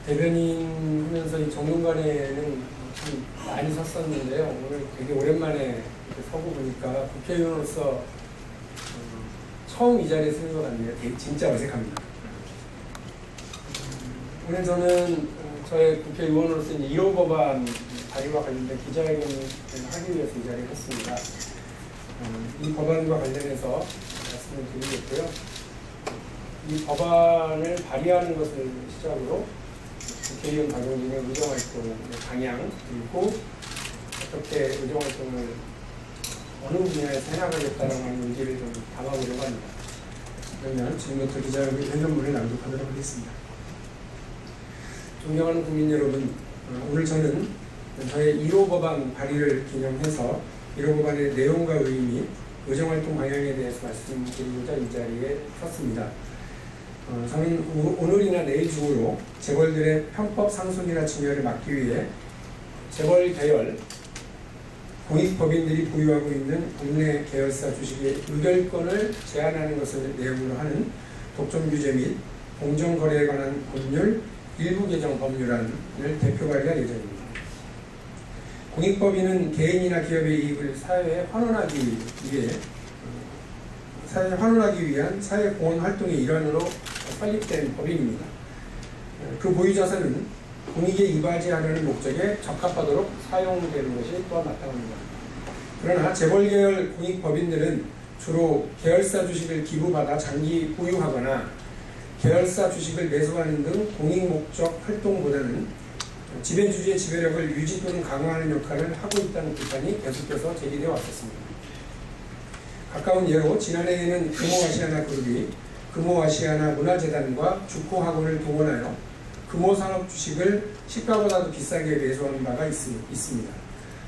대변인 하면서 이 정론관에는 참 많이 섰었는데요. 오늘 되게 오랜만에 이렇게 서고 보니까 국회의원으로서 처음 이 자리에 서는 것 같네요. 되게 진짜 어색합니다. 오늘 저는 저의 국회의원으로서 이제 1호 법안 발의와 관련된 기자회견을 하기 위해서 이 자리에 섰습니다. 이 법안과 관련해서 말씀을 드리겠고요. 이 법안을 발의하는 것을 시작으로 국회의원 박용진의 의정활동 방향, 그리고 어떻게 의정활동을 어느 분야에서 해나가겠다라는 하는 의지를 좀 담아보려고 합니다. 그러면 지금부터 기자회견문을 낭독하도록 하겠습니다. 존경하는 국민 여러분, 오늘 저는 저의 1호 법안 발의를 기념해서 1호 법안의 내용과 의미, 의정활동 방향에 대해서 말씀드리고자 이 자리에 섰습니다. 저는 오늘이나 내일 중으로 재벌들의 편법 상속이나 증여를 막기 위해 재벌 계열, 공익법인들이 보유하고 있는 국내 계열사 주식의 의결권을 제한하는 것을 내용으로 하는 독점 규제 및 공정거래에 관한 법률 일부 개정 법률안을 대표 발의할 예정입니다. 공익법인은 개인이나 기업의 이익을 사회에 환원하기 위한 사회공헌 활동의 일환으로 설립된 법인입니다. 그 보유자산은 공익에 이바지하려는 목적에 적합하도록 사용되는 것이 또한 마땅합니다. 그러나 재벌계열 공익법인들은 주로 계열사 주식을 기부받아 장기 보유하거나 계열사 주식을 매수하는 등 공익 목적 활동보다는 지배주주의 지배력을 유지 또는 강화하는 역할을 하고 있다는 비판이 계속해서 제기되어 왔었습니다. 가까운 예로 지난해에는 금호아시아나 그룹이 금호아시아나 문화재단과 주코학원을 동원하여 금호산업 주식을 시가보다도 비싸게 매수한 바가 있습니다.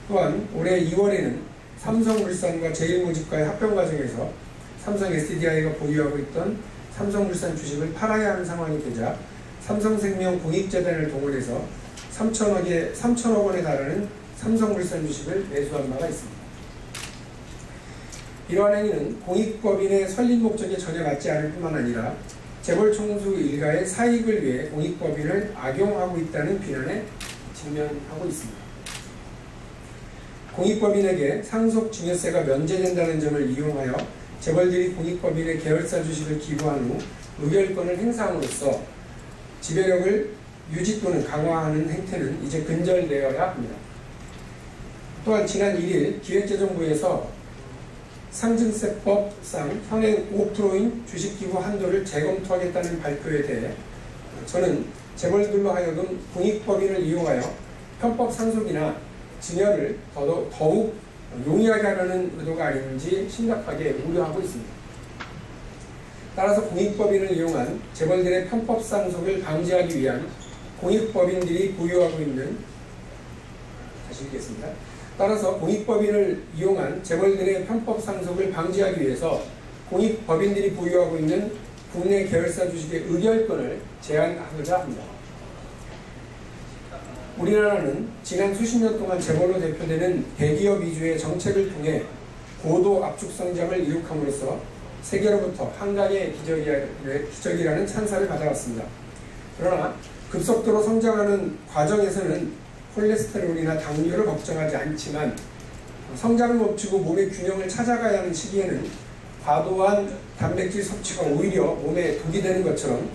또한 올해 2월에는 삼성물산과 제일모직과의 합병 과정에서 삼성 SDI가 보유하고 있던 삼성물산 주식을 팔아야 하는 상황이 되자 삼성생명 공익재단을 동원해서 3천억 원에 달하는 삼성물산 주식을 매수한 바가 있습니다. 이러한 행위는 공익법인의 설립 목적에 전혀 맞지 않을 뿐만 아니라 재벌 총수 일가의 사익을 위해 공익법인을 악용하고 있다는 비난에 직면하고 있습니다. 공익법인에게 상속증여세가 면제된다는 점을 이용하여 재벌들이 공익법인의 계열사 주식을 기부한 후 의결권을 행사함으로써 지배력을 유지 또는 강화하는 행태는 이제 근절되어야 합니다. 또한 지난 1일 기획재정부에서 상증세법상 현행 5%인 주식기부 한도를 재검토하겠다는 발표에 대해 저는 재벌들로 하여금 공익법인을 이용하여 편법 상속이나 증여를 더욱 용이하게 하려는 의도가 아닌지 심각하게 우려하고 있습니다. 따라서 공익법인을 이용한 재벌들의 편법 상속을 방지하기 위한 공익법인들이 보유하고 있는 따라서 공익법인을 이용한 재벌들의 편법 상속을 방지하기 위해서 공익법인들이 보유하고 있는 국내 계열사 주식의 의결권을 제한하고자 합니다. 우리나라는 지난 수십 년 동안 재벌로 대표되는 대기업 위주의 정책을 통해 고도 압축 성장을 이룩함으로써 세계로부터 한강의 기적이라는 찬사를 받아왔습니다. 그러나 급속도로 성장하는 과정에서는 콜레스테롤이나 당뇨를 걱정하지 않지만 성장을 멈추고 몸의 균형을 찾아가야 하는 시기에는 과도한 단백질 섭취가 오히려 몸에 독이 되는 것처럼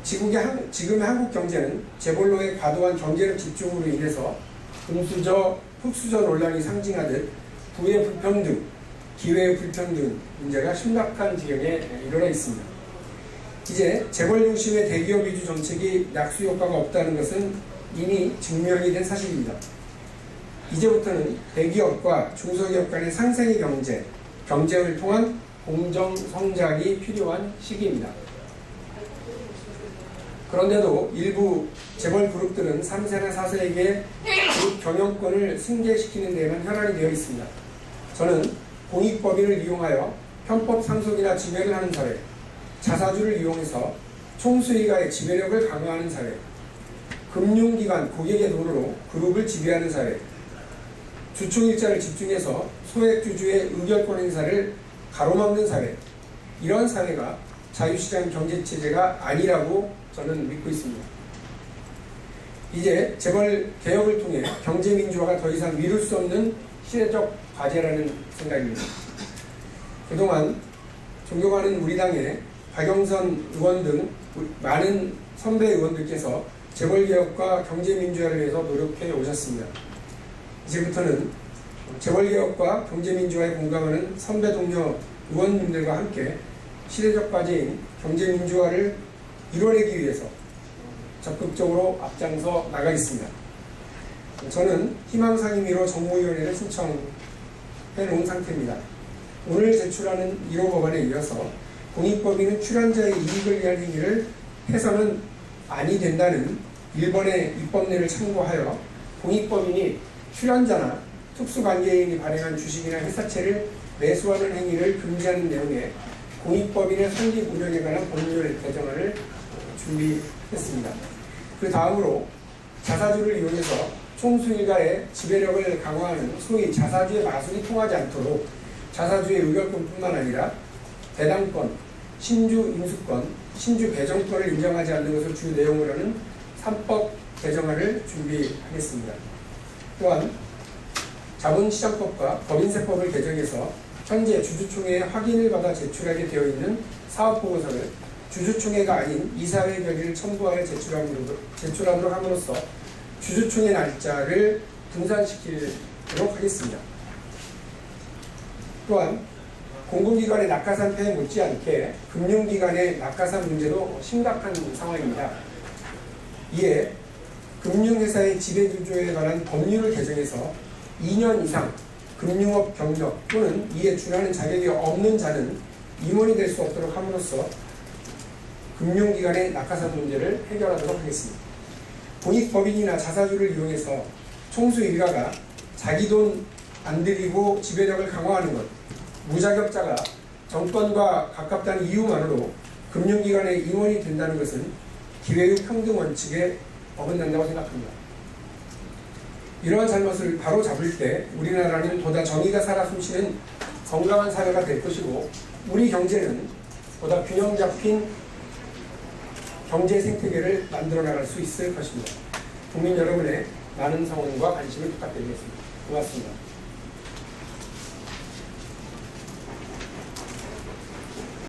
지금의 한국 경제는 재벌로의 과도한 경제력 집중으로 인해서 금수저, 흑수저 논란이 상징하듯 부의 불평등, 기회의 불평등 문제가 심각한 지경에 이르러 있습니다. 이제 재벌 중심의 대기업 위주 정책이 낙수 효과가 없다는 것은 이미 증명이 된 사실입니다. 이제부터는 대기업과 중소기업 간의 상생의 경쟁을 통한 공정 성장이 필요한 시기입니다. 그런데도 일부 재벌 그룹들은 3세나 4세에게 그룹 경영권을 승계시키는 데에만 혈안이 되어 있습니다. 저는 공익법인을 이용하여 편법 상속이나 지배를 하는 사회, 자사주를 이용해서 총수일가의 지배력을 강화하는 사회, 금융기관 고객의 돈으로 그룹을 지배하는 사회, 주총일자를 집중해서 소액주주의 의결권 행사를 가로막는 사회, 이런 사회가 자유시장 경제체제가 아니라고 저는 믿고 있습니다. 이제 재벌 개혁을 통해 경제 민주화가 더 이상 미룰 수 없는 시대적 과제라는 생각입니다. 그동안 존경하는 우리 당의 박영선 의원 등 많은 선배 의원들께서 재벌 개혁과 경제 민주화를 위해서 노력해 오셨습니다. 이제부터는 재벌 개혁과 경제 민주화에 공감하는 선배 동료 의원님들과 함께 시대적 과제인 경제 민주화를 이뤄내기 위해서 적극적으로 앞장서 나가겠습니다. 저는 희망상임위로 정무위원회를 신청해 놓은 상태입니다. 오늘 제출하는 1호 법안에 이어서 공익법인은 출연자의 이익을 위한 행위를 해서는 아니 된다는 일본의 입법례를 참고하여 공익법인이 출연자나 특수관계인이 발행한 주식이나 회사채를 매수하는 행위를 금지하는 내용의 공익법인의 설립 운영에 관한 법률 개정안을 준비했습니다. 그 다음으로 자사주를 이용해서 총수 일가의 지배력을 강화하는 소위 자사주의 마술이 통하지 않도록 자사주의 의결권뿐만 아니라 배당권, 신주 인수권, 신주 배정권을 인정하지 않는 것을 주 내용으로 하는 3법 개정안을 준비하겠습니다. 또한 자본시장법과 법인세법을 개정해서 현재 주주총회에 확인을 받아 제출하게 되어 있는 사업보고서를 주주총회가 아닌 이사회 결의를 첨부하여 제출하도록 함으로써 주주총회 날짜를 분산시키도록 하겠습니다. 또한 공공기관의 낙하산 폐해 못지않게 금융기관의 낙하산 문제도 심각한 상황입니다. 이에 금융회사의 지배구조에 관한 법률을 개정해서 2년 이상 금융업 경력 또는 이에 준하는 자격이 없는 자는 임원이 될 수 없도록 함으로써 금융기관의 낙하산 문제를 해결하도록 하겠습니다. 공익법인이나 자사주를 이용해서 총수 일가가 자기 돈 안 들이고 지배력을 강화하는 것, 무자격자가 정권과 가깝다는 이유만으로 금융기관의 임원이 된다는 것은 기회의 평등 원칙에 어긋난다고 생각합니다. 이러한 잘못을 바로 잡을 때 우리나라는 보다 정의가 살아 숨쉬는 건강한 사회가 될 것이고 우리 경제는 보다 균형 잡힌 경제 생태계를 만들어 나갈 수 있을 것입니다. 국민 여러분의 많은 성원과 관심을 부탁드리겠습니다. 고맙습니다.